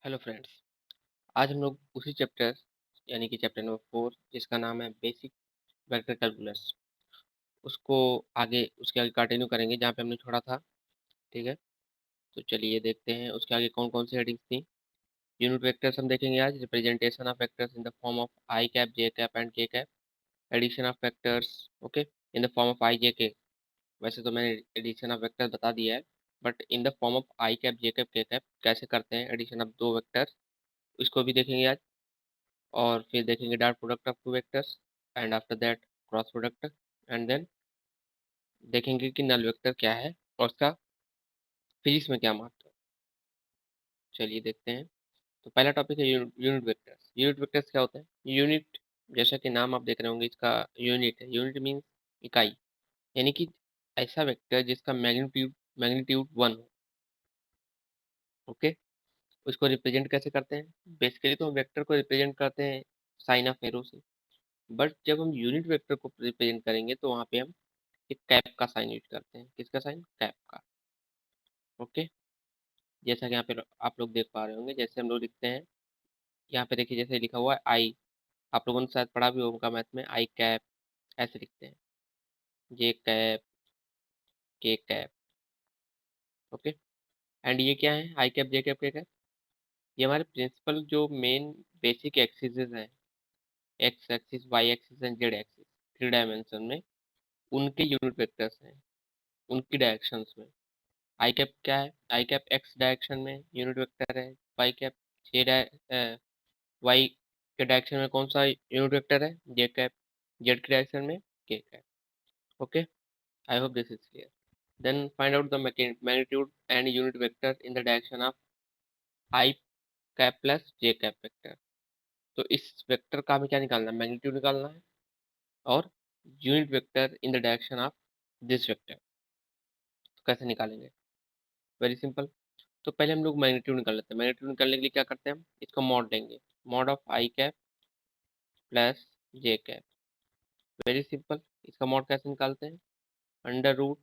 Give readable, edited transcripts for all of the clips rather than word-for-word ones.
Hello friends. आज हम लोग उसी चैप्टर यानी कि चैप्टर नंबर 4 जिसका नाम है बेसिक वेक्टर कैलकुलस उसको उसके आगे कंटिन्यू करेंगे जहाँ पे हमने छोड़ा था। ठीक है, तो चलिए देखते हैं उसके आगे कौन कौन सी हेडिंग्स थी। यूनिट वेक्टर्स हम देखेंगे आज। Representation of vectors in the form of I cap, J cap and k cap. Addition of vectors, okay, in the form of i j k. वैसे तो मैंने एडिशन ऑफ वेक्टर्स बता दिया है, but in the form of I cap, J cap, K cap कैसे करते हैं addition of दो वेक्टर्स, इसको भी देखेंगे आज। और फिर देखेंगे dot product of two vectors and after that cross product. And then देखेंगे कि नल वेक्टर क्या है और उसका फिजिक्स में क्या महत्व है। चलिए देखते हैं। तो पहला टॉपिक है यूनिट वेक्टर्स। यूनिट वेक्टर्स क्या होते हैं? यूनिट, जैसा कि नाम आप देख रहे होंगे, इसका यूनिट है। यूनिट मीन्स इकाई, यानी कि ऐसा वेक्टर जिसका मैग्नीट्यूड मैग्नीट्यूड 1 हो। ओके, उसको रिप्रेजेंट कैसे करते हैं? बेसिकली तो हम वेक्टर को रिप्रेजेंट करते हैं साइन ऑफ एरो से, बट जब हम यूनिट वेक्टर को रिप्रेजेंट करेंगे तो वहाँ पे हम एक कैप का साइन यूज करते हैं। किसका साइन? कैप का। ओके, जैसा कि यहाँ पे आप लोग देख पा रहे होंगे, जैसे हम लोग लिखते हैं यहाँ पे, देखिए जैसे लिखा हुआ है आई। आप लोगों ने शायद पढ़ा भी होगा मैथ में, आई कैप ऐसे लिखते हैं, J cap, K cap. Okay, and ये क्या है? आई कैप, जे कैप, के कैप। ये हमारे प्रिंसिपल जो मेन बेसिक एक्सिस हैं, X axis, Y axis and Z axis, 3 dimension में, उनके यूनिट वेक्टर्स हैं, उनकी डायरेक्शंस में। आई कैप क्या है? आई कैप एक्स डायरेक्शन में यूनिट वेक्टर है। वाई कैप वाई के डायरेक्शन में कौन सा यूनिट वेक्टर है? J cap. जेड के डायरेक्शन में K cap. Okay, I hope this is clear. Then find out the magnitude and unit vector in the direction of I cap plus J cap vector. तो इस vector का हमें क्या निकालना है? Magnitude निकालना है, और unit vector in the direction of this vector. तो कैसे निकालेंगे? Very simple. तो पहले हम लोग मैग्नीट्यूड निकाल लेते हैं। मैग्नीट्यूड निकालने के लिए क्या करते हैं? हम इसका मॉड लेंगे, mod of I cap plus J cap. Very simple. इसका मॉड कैसे निकालते हैं? अंडर रूट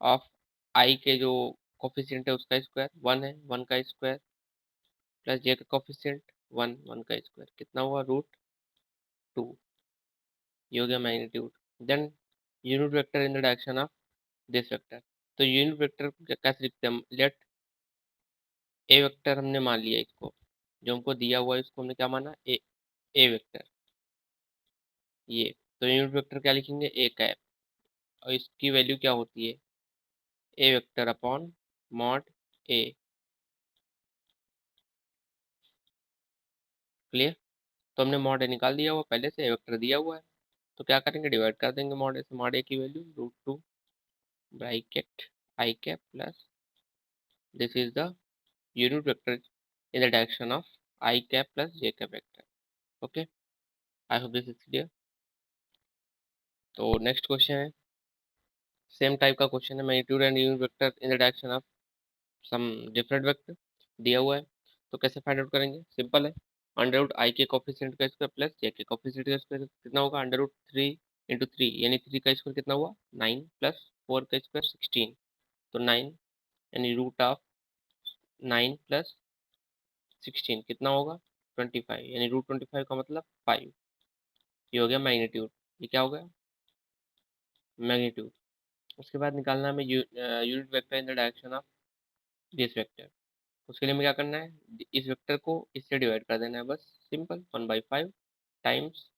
ऑफ आई के जो कोफिशिएंट है उसका स्क्वायर, 1 है, 1 का स्क्वायर, प्लस जे का कोफिशिएंट 1, 1 का स्क्वायर, कितना हुआ? √2। ये हो गया magnitude. Then unit vector in the direction of this vector. तो यूनिट वेक्टर कैसे लिखते हैं हम? लेट ए वेक्टर हमने मान लिया इसको, जो हमको दिया हुआ है इसको हमने क्या माना? ए वेक्टर। ये, तो यूनिट वेक्टर क्या लिखेंगे? A cap. और इसकी वैल्यू क्या होती है? A vector upon mod A. Clear? तो हमने मॉड ए निकाल दिया हुआ पहले से, ए वेक्टर दिया हुआ है, तो क्या करेंगे? डिवाइड कर देंगे मॉड ए से। मॉड ए की value √2 bracket I cap plus, this is the unit vector in the direction of I cap plus J cap vector. Okay, I hope this is clear. तो नेक्स्ट क्वेश्चन है, same type का question है, magnitude and unit vector in the direction of some different vector दिया हुआ है। तो कैसे फाइंड आउट करेंगे? सिंपल है, अंडर रूट आई के कोफिशिएंट का स्क्वायर प्लस जे के कोफिशिएंट का स्क्वायर कितना होगा? अंडर रूट 3 × 3, यानी 3 का स्क्वायर कितना हुआ? 9, प्लस 4 का स्क्वायर 16, तो 9, यानी रूट ऑफ 9 प्लस 16 कितना होगा? 25, यानी √25 का मतलब 5। ये हो गया मैग्नीट्यूड। ये क्या हो गया? मैग्नीट्यूड। उसके बाद निकालना है हमें unit vector in the direction of this vector. उसके लिए हमें क्या करना है? इस वेक्टर को इससे डिवाइड कर देना है, बस सिंपल। 1/5 टाइम्स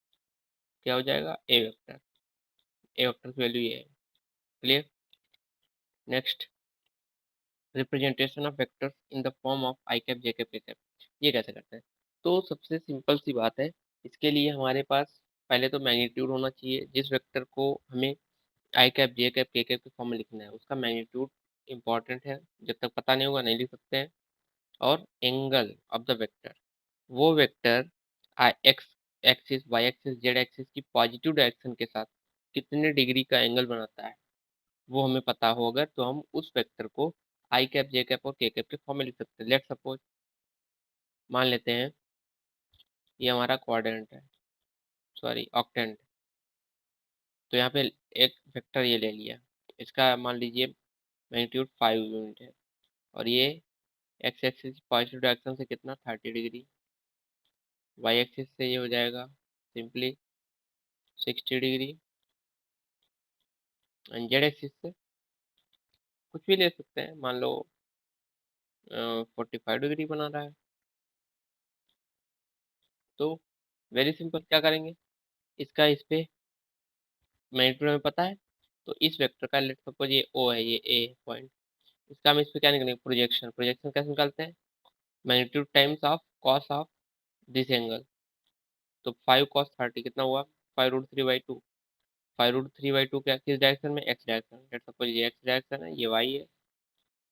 क्या हो जाएगा? ए वेक्टर। ए वेक्टर की वैल्यू ये है। Clear? Next, representation of vectors in the form of I cap, J cap, K cap. ये कैसे करते हैं? तो सबसे सिंपल सी बात है, इसके लिए हमारे पास पहले तो मैग्नीट्यूड होना चाहिए। जिस वेक्टर को हमें आई कैप, जे कैप, के कैप के फॉर्म में लिखना है, उसका मैग्नीट्यूड इंपॉर्टेंट है। जब तक पता नहीं होगा नहीं लिख सकते हैं। और एंगल ऑफ द वेक्टर, वो vector X axis, Y axis, Z axis की पॉजिटिव डायरेक्शन के साथ कितने डिग्री का एंगल बनाता है, वो हमें पता हो अगर, तो हम उस वेक्टर को आई कैप, जे कैप और के कैप के फॉर्म में लिख सकते हैं। लेट सपोज, मान लेते हैं ये हमारा क्वाड्रेंट है, सॉरी ऑक्टेंट। तो यहाँ पे एक वेक्टर ये ले लिया, इसका मान लीजिए मैग्नीट्यूड 5 यूनिट है, और ये एक्स एक्सिस पॉजिटिव डायरेक्शन से कितना 30 डिग्री, वाई एक्सिस से ये हो जाएगा simply 60 degree, and Z axis से कुछ भी ले सकते हैं, मान लो 45 डिग्री बना रहा है। तो वेरी सिंपल, क्या करेंगे, इसका इस पे मैग्नीट्यूड हमें पता है, तो इस वेक्टर का लेट सपोज ये ओ है, ये ए पॉइंट, इसका हम इस पे क्या निकालेंगे, प्रोजेक्शन। प्रोजेक्शन कैसे निकालते हैं, magnitude times of cos of this angle. तो 5 cos 30 कितना हुआ, 5√3/2। 5√3/2 क्या, किस डायरेक्शन में, एक्स डायरेक्शन। लेट सपोज ये एक्स डायरेक्शन है, ये वाई है,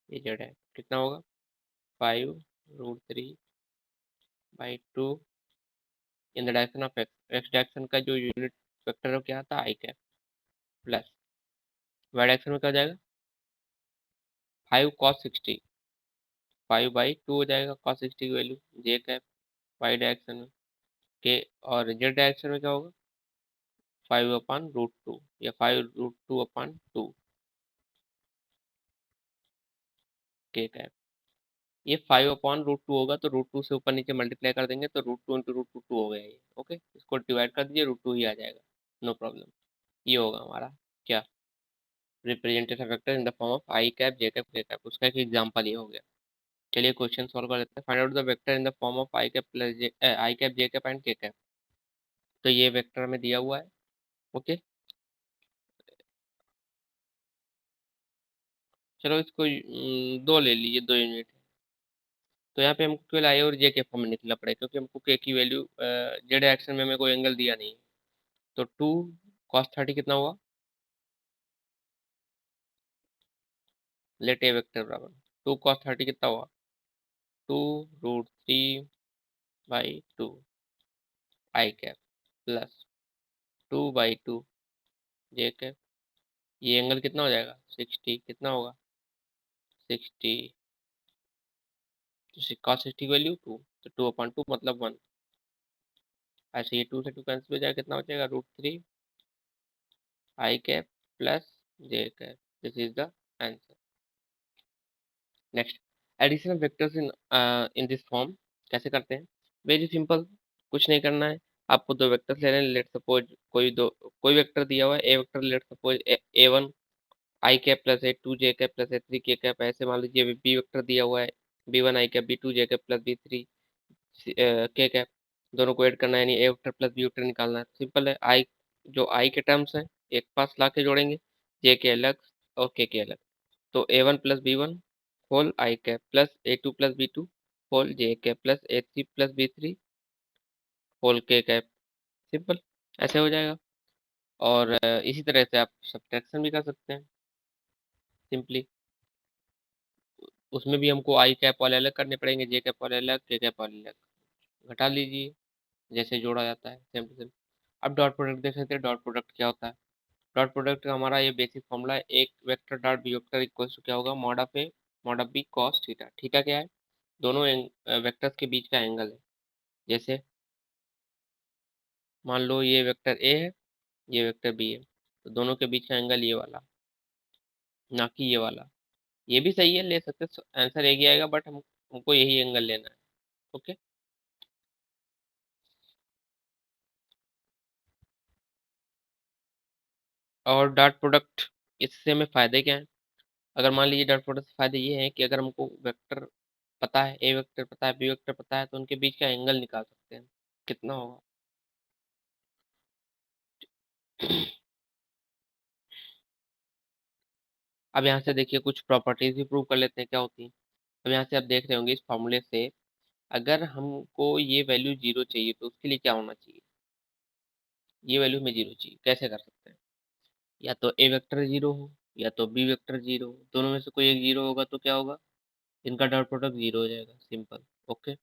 ये जेड है, कितना होगा 5√3/2 इन the direction of x. X direction का जो यूनिट वेक्टर है क्या आता है, आई कैप, प्लस वाई डायरेक्शन में क्या हो जाएगा 5 cos 60, 5/2 हो जाएगा cos 60 की वैल्यू, जे कैप वाई डायरेक्शन में के। और जेड डायरेक्शन में क्या होगा 5/√2 या 5√2/2 के कैप। ये 5/√2 होगा, तो √2 से ऊपर नीचे मल्टीप्लाई कर देंगे तो √2 × √2 हो गया ये। ओके, इसको डिवाइड कर दीजिए, √2 ही आ जाएगा, नो प्रॉब्लम। ये होगा हमारा क्या, representation vector in the form of I cap J cap K cap. उसका एक एग्जांपल ये हो गया। चलिए क्वेश्चन सॉल्व कर लेते हैं। Find out the vector in the form of I cap plus J, I cap J cap and k cap. तो ये वेक्टर हमें दिया हुआ है। ओके, चलो इसको दो ले लीजिए, 2 यूनिट। तो यहाँ पे हमको केवल आई और जे के फॉर्म में निकलना पड़ेगा, क्योंकि हमको के की वैल्यू जेड एक्शन में हमें कोई एंगल दिया नहीं है। तो 2 cos 30 कितना हुआ, लेट ए वेक्टर बराबर 2 cos 30 कितना हुआ 2√3/2 आई कैप प्लस 2/2 जे कैप। ये एंगल कितना हो जाएगा 60, कितना होगा 60, तो cos 60 वैल्यू 2, तो 2/2 मतलब 1। ऐसे ये 2 से 2 कैंसिल हो जाएगा, कितना बचेगा √3 i cap plus J cap. This is the answer. Next, addition of vectors in this form कैसे करते हैं, वेरी सिंपल, कुछ नहीं करना है। आपको दो वेक्टर्स ले लें, लेट सपोज कोई वेक्टर दिया हुआ है, a vector let suppose A1 I cap plus A2 J cap plus A3 के कैप। ऐसे मान लीजिए बी वेक्टर दिया हुआ है, B1 आई कैप B2 जे कैप प्लस B3 के कैप। दोनों को ऐड करना है, यानी ए वेक्टर प्लस बी वेक्टर निकालना है। सिंपल है, आई जो आई के टर्म्स हैं एक पास ला के जोड़ेंगे, जे के अलग और के अलग। तो A1 plus B1 whole i cap plus A2 plus B2 whole j cap plus A3 plus B3 whole k cap. Simple, ऐसे हो जाएगा। और इसी तरह से आप सब्ट्रैक्शन भी कर सकते हैं सिंपली। उसमें भी हमको आई कैप वाले अलग करने पड़ेंगे, जे कैप वाले अलग, के कैप वाले अलग। घटा लीजिए, जैसे जोड़ा जाता है सेम टू सेम। अब डॉट प्रोडक्ट देख लेते हैं, डॉट प्रोडक्ट क्या होता है। डॉट प्रोडक्ट का हमारा ये बेसिक फॉर्मूला है, एक vector dot B vector equal to क्या होगा, mod of A mod of B cos theta. Theta क्या है, दोनों वेक्टर्स के बीच का एंगल है। जैसे मान लो ये वेक्टर ए है, ये वेक्टर बी है, तो दोनों के बीच का एंगल ये वाला, ना कि ये वाला। ये भी सही है, ले सकते, आंसर एक ही आएगा, बट हमको यही एंगल लेना है। ओके, और डॉट प्रोडक्ट, इससे हमें फायदे क्या है। अगर मान लीजिए डॉट प्रोडक्ट से फायदे ये हैं कि अगर हमको वेक्टर पता है, ए वेक्टर पता है, बी वेक्टर पता है, तो उनके बीच का एंगल निकाल सकते हैं, कितना होगा। अब यहाँ से देखिए कुछ प्रॉपर्टीज भी प्रूव कर लेते हैं क्या होती हैं। अब यहाँ से आप देख रहे होंगे इस फॉर्मूले से, अगर हमको ये वैल्यू जीरो चाहिए तो उसके लिए क्या होना चाहिए, ये वैल्यू में जीरो चाहिए। कैसे कर सकते हैं, या तो ए वेक्टर जीरो हो या तो बी वेक्टर जीरो हो, दोनों में से कोई एक जीरो होगा तो क्या होगा, इनका डॉट प्रोडक्ट जीरो हो जाएगा, सिंपल। ओके,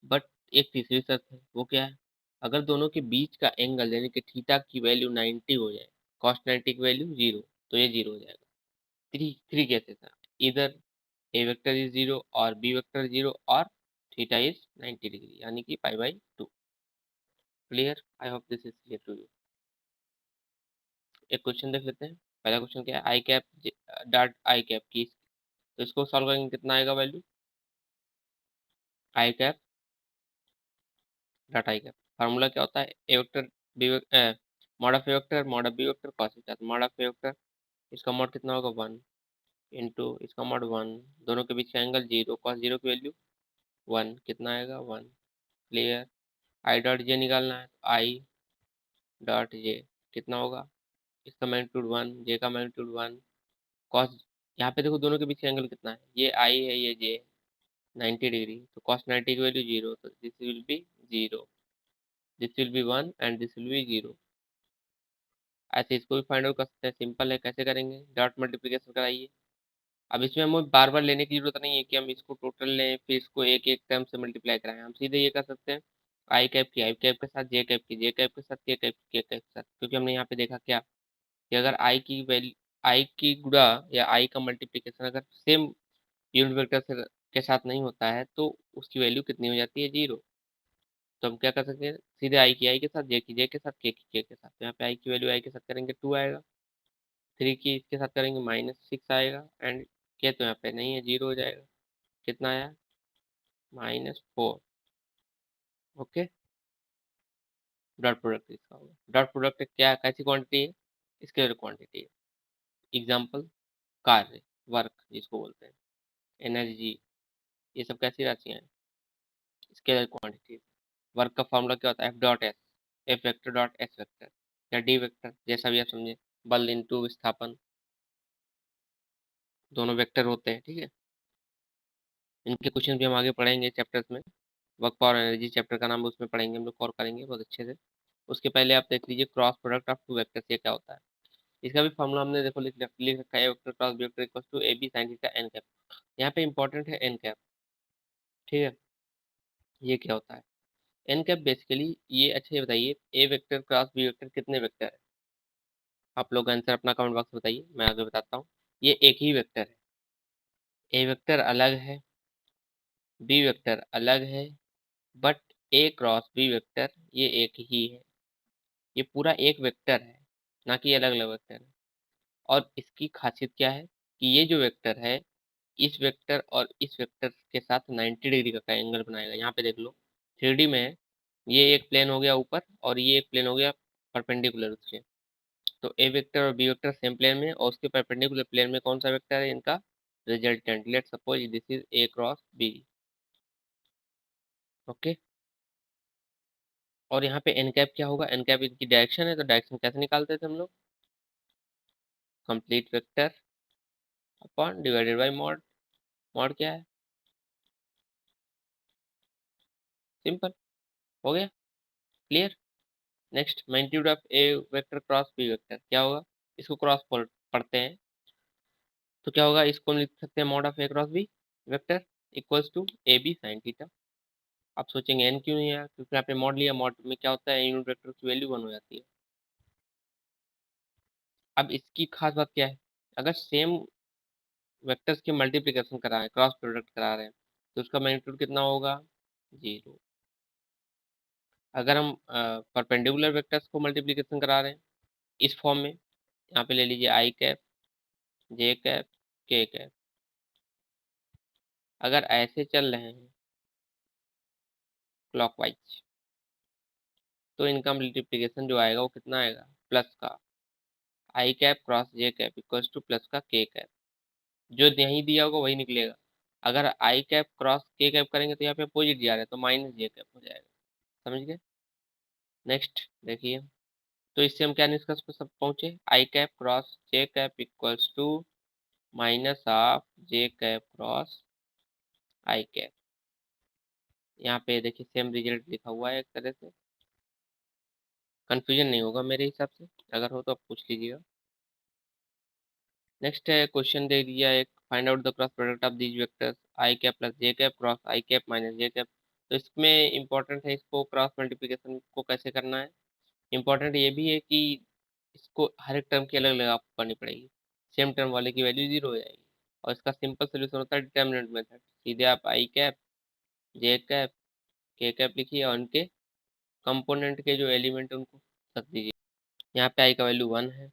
बट एक तीसरी शर्त है, वो क्या है, अगर दोनों के बीच का एंगल यानी कि थीटा की वैल्यू 90 हो जाए, कॉस 90 की वैल्यू जीरो, तो ये जीरो हो जाएगा। थ्री थ्री केसेस हैं, इधर ए वेक्टर इज जीरो और बी वेक्टर जीरो और थीटा इज 90 डिग्री, यानी कि pi. Clear, I hope this is clear to you. एक क्वेश्चन देख लेते हैं। पहला क्वेश्चन क्या है, आई कैप डॉट आई कैप की, तो इसको सॉल्व करेंगे कितना आएगा value, i cap dot i cap. Formula क्या होता है, a vector b mod of A vector mod of b vector cos theta. Mod of A vector इसका मॉड कितना होगा 1 इंटू इसका मॉड 1, दोनों के बीच का एंगल 0, कॉस 0 की वैल्यू 1, कितना आएगा 1। क्लियर। आई डॉट जे निकालना है, आई डॉट जे कितना होगा, इसका मैग्नीट्यूड 1, जे का मैग्नीट्यूड 1, कॉस, यहाँ पे देखो दोनों के बीच का एंगल कितना है, ये आई है ये जे 90 डिग्री, तो कॉस 90 की वैल्यू 0, तो this will be 0, this will B 1 and this will be 0। ऐसे इसको भी फाइंड आउट कर सकते हैं, सिंपल है, कैसे करेंगे, डॉट मल्टीप्लिकेशन कराइए। अब इसमें हमें बार बार लेने की जरूरत नहीं है कि हम इसको टोटल लें फिर इसको एक एक टर्म से मल्टीप्लाई कराएं, हम सीधे ये कर सकते हैं आई कैप की आई कैप के साथ, जे कैप की जे कैप के साथ, के कैप के कैप के साथ, क्योंकि हमने यहाँ पे देखा क्या कि अगर आई की वैल्यू, आई की गुणा या आई का मल्टीप्लिकेशन अगर सेम यूनिट वेक्टर से के साथ नहीं होता है तो उसकी वैल्यू कितनी हो जाती है 0। तो हम क्या कर सकते हैं, सीधे आई की आई के साथ, जे की जे के साथ, के के साथ, तो यहाँ पे आई की वैल्यू आई के साथ करेंगे 2 आएगा, 3 की इसके साथ करेंगे -6 आएगा, एंड के तो यहाँ पे नहीं है 0 हो जाएगा, कितना आया -4। ओके, डॉट प्रोडक्ट इसका होगा, डॉट प्रोडक्ट क्या कैसी क्वांटिटी है, स्केलर क्वांटिटी है। एग्जाम्पल, कार्य, वर्क जिसको बोलते हैं, एनर्जी, ये सब कैसी राशियाँ हैं, स्केलर क्वांटिटी। वर्क का फॉर्मूला क्या होता है, F dot S, F vector dot S vector या डी वेक्टर, जैसा भी आप समझे, बल इंटू विस्थापन, दोनों वेक्टर होते हैं, ठीक है। इनके क्वेश्चन भी हम आगे पढ़ेंगे चैप्टर्स में, वर्क पावर एनर्जी चैप्टर का नाम है, उसमें पढ़ेंगे हम लोग, कवर करेंगे बहुत अच्छे से। उसके पहले आप देख लीजिए cross product of two vectors, ये क्या होता है। इसका भी फॉर्मूला हमने देखो लिख रखा है, a vector cross B vector equals to A B sine theta n cap. यहाँ पे इंपॉर्टेंट है एन कैप, ठीक है। ये क्या होता है एन कैप, बेसिकली ये, अच्छा ये बताइए ए वेक्टर क्रॉस बी वेक्टर कितने वेक्टर है, आप लोग आंसर अपना कमेंट बॉक्स में बताइए, मैं आगे बताता हूँ। ये एक ही वेक्टर है, ए वेक्टर अलग है, बी वेक्टर अलग है, but A cross B vector ये एक ही है, ये पूरा एक वेक्टर है, ना कि अलग अलग वेक्टर है। और इसकी खासियत क्या है कि ये जो वेक्टर है इस वेक्टर और इस वेक्टर के साथ 90 डिग्री का एंगल बनाएगा। यहाँ पे देख लो 3D में है, ये एक प्लेन हो गया ऊपर और ये एक प्लेन हो गया परपेंडिकुलर उसके, तो ए वेक्टर और बी वेक्टर सेम प्लेन में और उसके परपेंडिकुलर प्लेन में कौन सा वेक्टर है इनका resultant, let suppose this is A cross B. Okay, और यहाँ पे एन कैप क्या होगा, एन कैप इनकी डायरेक्शन है, तो डायरेक्शन कैसे निकालते थे हम लोग, complete vector upon divided by mod, mod क्या है, सिंपल, हो गया, clear. Next magnitude of A vector cross B vector क्या होगा, इसको क्रॉस पढ़ते हैं, तो क्या होगा, इसको हम लिख सकते हैं mod of A cross B vector equals to A B sine theta. आप सोचेंगे एन क्यों नहीं आया, क्योंकि यहाँ पे मॉड लिया, मॉड में क्या होता है यूनिट वेक्टर की वैल्यू 1 हो जाती है। अब इसकी खास बात क्या है, अगर सेम वेक्टर्स के मल्टीप्लिकेशन करा है, क्रॉस प्रोडक्ट करा रहे हैं, तो उसका मैग्नीट्यूड कितना होगा 0। अगर हम परपेंडिकुलर वेक्टर्स को मल्टीप्लिकेशन करा रहे हैं इस फॉर्म में, यहाँ पे ले लीजिए आई कैप जे कैप के कैप, अगर ऐसे चल रहे हैं क्लॉकवाइज, तो इनका मल्टीप्लिकेशन जो आएगा वो कितना आएगा, प्लस का आई cap cross j cap equals two plus का के कैप, जो नहीं दिया होगा वही निकलेगा। अगर आई कैप क्रॉस के कैप करेंगे तो यहाँ पे अपोजिट जा रहा है, तो माइनस जे कैप हो जाएगा, समझ गए। नेक्स्ट देखिए, तो इससे हम क्या निष्कर्ष पर सब पहुंचे, i cap cross j cap equals to minus of j cap cross i cap. यहाँ पे देखिए सेम रिजल्ट लिखा हुआ है, एक तरह से कंफ्यूजन नहीं होगा मेरे हिसाब से, अगर हो तो आप पूछ लीजिएगा। नेक्स्ट है क्वेश्चन दे दिया एक, find out the cross product of these vectors I cap plus J cap cross i cap minus J cap. तो इसमें इंपॉर्टेंट है इसको क्रॉस मल्टीप्लिकेशन को कैसे करना है, इंपॉर्टेंट ये भी है कि इसको हर एक टर्म की अलग अलग आपको करनी पड़ेगी, सेम टर्म वाले की वैल्यू 0 हो जाएगी। और इसका सिंपल सोल्यूशन होता है डिटर्मिनेंट मेथड, सीधे आप आई कैप जे कैप के कैप लिखिए और उनके कंपोनेंट के जो एलिमेंट है उनको रख दीजिए। यहाँ पे आई का वैल्यू 1 है,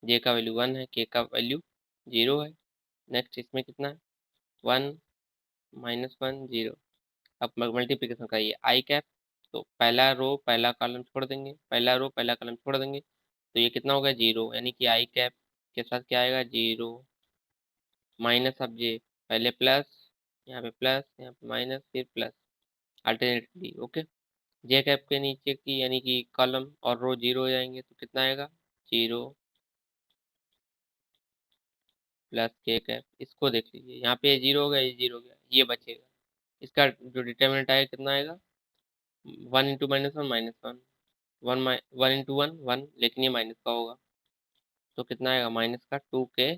जे का वैल्यू 1 है, के का वैल्यू 0 है। नेक्स्ट इसमें कितना है 1 -1 0, अब मल्टीप्लिकेशन कराइए आई कैप, तो पहला रो पहला कॉलम छोड़ देंगे, पहला रो पहला कॉलम छोड़ देंगे, तो ये कितना होगा 0, यानी कि आई कैप के साथ क्या आएगा 0 माइनस, अब जे पहले प्लस, यहाँ पे माइनस, फिर प्लस अल्टरनेटली। ओके, जे कैप के नीचे की यानी कि कॉलम और रो 0 हो जाएंगे, तो कितना आएगा 0 प्लस के कैप। इसको देख लीजिए, यहाँ पे 0 हो गया, ये 0 हो गया, ये बचेगा। इसका जो डिटर्मिनेंट आएगा कितना आएगा 1 × -1 -1 1 × 1 1, लेकिन ये माइनस का होगा, तो कितना आएगा माइनस का 2k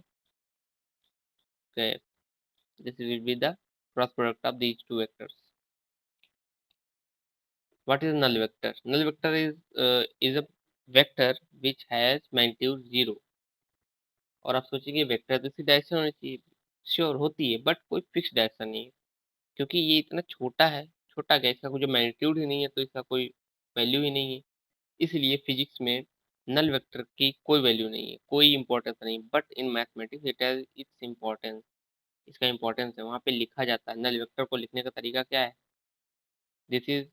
cap. This will be the cross product of these two vectors. What is null vector? Null vector is a vector which has magnitude 0। और आप सोचिए वेक्टर तो इसकी डायरेक्शन होनी चाहिए, श्योर होती है, बट कोई फिक्स डायरेक्शन नहीं है, क्योंकि ये इतना छोटा है। छोटा क्या, इसका कोई जो मैग्नीट्यूड ही नहीं है, तो इसका कोई वैल्यू ही नहीं है। इसलिए फिजिक्स में नल वेक्टर की कोई वैल्यू नहीं है, कोई इंपॉर्टेंस नहीं, but in mathematics it has its importance. इसका इंपॉर्टेंस है, वहाँ पे लिखा जाता है। नल वेक्टर को लिखने का तरीका क्या है, this is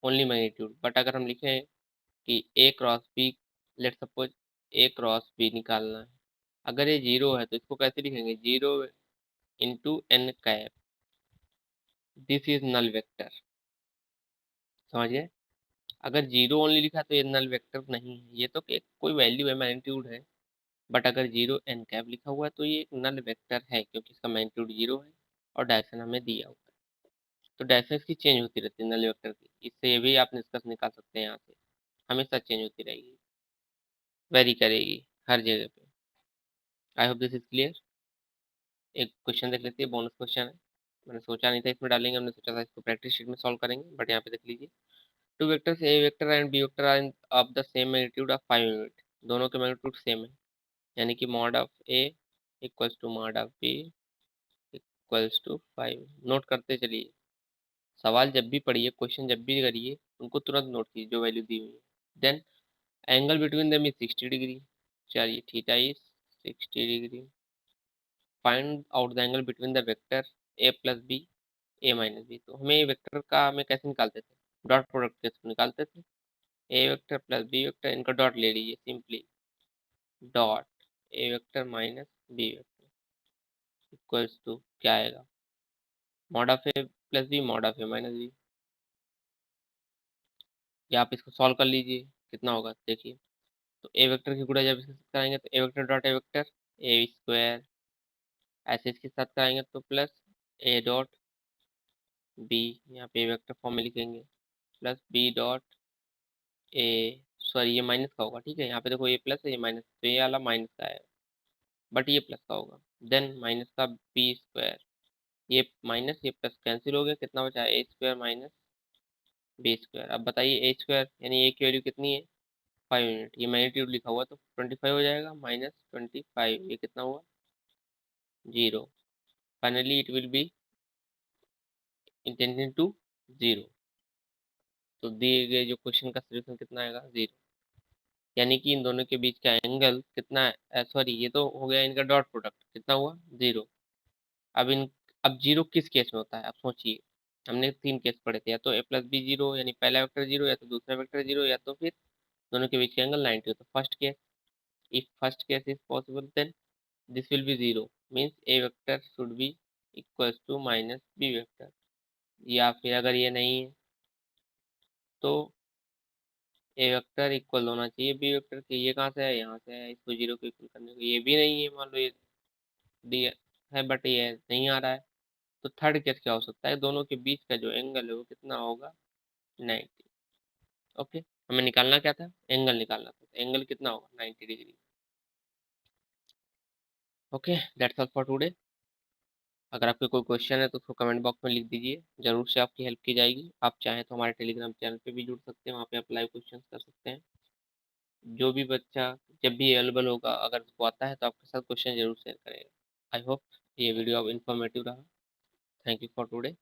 only magnitude. But अगर हम लिखें कि ए क्रॉस बी, लेट सपोज ए क्रॉस बी निकालना है, अगर ये 0 है तो इसको कैसे लिखेंगे 0 into N cap, this is null vector. समझ गए? अगर 0 ओनली लिखा तो ये नल वेक्टर नहीं है, ये तो कि कोई वैल्यू है, मैग्नीट्यूड है। बट अगर 0 एन कैप लिखा हुआ है तो ये एक नल वेक्टर है, क्योंकि इसका मैग्नीट्यूड 0 है और डायरेक्शन हमें दिया हुआ है। तो डायरेक्शन की चेंज होती रहती है नल वेक्टर की, इससे ये भी आप निष्कर्ष निकाल सकते हैं यहाँ से, हमेशा चेंज होती रहेगी, वेरी करेगी हर जगह पे। आई होप दिस इज क्लियर। एक क्वेश्चन देख लेते हैं, बोनस क्वेश्चन है। मैंने सोचा नहीं था इसमें डालेंगे, हमने सोचा था इसको प्रैक्टिस शीट में सॉल्व करेंगे, बट यहाँ पे देख लीजिए। Two vectors A vector and B vector are of the same magnitude of 5 unit. दोनों के मैग्नीट्यूड सेम है, यानी कि mod of A equals to mod of B equals to 5। Note करते चलिए, सवाल जब भी पढ़िए, क्वेश्चन जब भी करिए, उनको तुरंत नोट कीजिए जो वैल्यू दी हुई है। Then angle between them is 60 degree. चलिए theta is 60 degree. Find out the angle between the vector a plus b a minus b. तो हमें वेक्टर का हमें कैसे निकालते थे, डॉट प्रोडक्ट के थ्रू निकालते थे। A vector plus B vector, इनका डॉट ले लीजिए simply, dot A vector minus B vector equals to क्या आएगा mod of A plus B mod of A minus B. या आप इसको सॉल्व कर लीजिए, कितना होगा देखिए। तो ए वेक्टर की गुणा जब इसके साथ कराएंगे तो a vector dot A vector a square, ऐसे इसके साथ कराएंगे तो प्लस ए डॉट बी, यहाँ पे ए वेक्टर फॉर्म में लिखेंगे, plus B dot A, sorry ये माइनस का होगा, ठीक है। यहाँ पे देखो ये प्लस है ये माइनस, तो ये वाला माइनस का है, बट ये प्लस का होगा। देन माइनस का बी स्क्वायर, ये माइनस ये प्लस कैंसिल हो गया, कितना बचा ए स्क्वायर माइनस बी स्क्वायर। अब बताइए ए स्क्वायर यानी ए की वैल्यू कितनी है 5 यूनिट, ये मैग्नीट्यूड लिखा हुआ तो 25 हो जाएगा, माइनस 25, ये कितना हुआ 0। Finally it will be intended to 0। तो दिए गए जो क्वेश्चन का सोल्यूशन कितना आएगा 0, यानी कि इन दोनों के बीच का एंगल कितना है, सॉरी ये तो हो गया इनका डॉट प्रोडक्ट, कितना हुआ 0। अब इन अब 0 किस केस में होता है आप सोचिए, हमने 3 केस पढ़े थे, या तो ए प्लस बी 0, यानी पहला वेक्टर 0, या तो दूसरा वेक्टर 0, या तो फिर दोनों के बीच का एंगल 90 हो। तो first case, if first case is possible then this will be 0, means A vector should be equals to minus B vector. या फिर अगर ये नहीं है तो ए वेक्टर इक्वल होना चाहिए बी वेक्टर के। ये कहाँ से है, यहाँ से है, इसको 0 को इक्वल करने को। ये भी नहीं है, मान लो ये दिया है बट ये नहीं आ रहा है, तो थर्ड केस क्या हो सकता है, दोनों के बीच का जो एंगल है वो कितना होगा 90। ओके, हमें निकालना क्या था, एंगल निकालना था, एंगल कितना होगा 90 degree. Okay, that's all for today. अगर आपके कोई क्वेश्चन है तो उसको कमेंट बॉक्स में लिख दीजिए, जरूर से आपकी हेल्प की जाएगी। आप चाहें तो हमारे टेलीग्राम चैनल पे भी जुड़ सकते हैं, वहाँ पे आप लाइव क्वेश्चन कर सकते हैं। जो भी बच्चा जब भी अवेलेबल होगा, अगर उसको आता है तो आपके साथ क्वेश्चन जरूर शेयर करेगा। आई होप ये वीडियो अब इन्फॉर्मेटिव रहा। Thank you for today.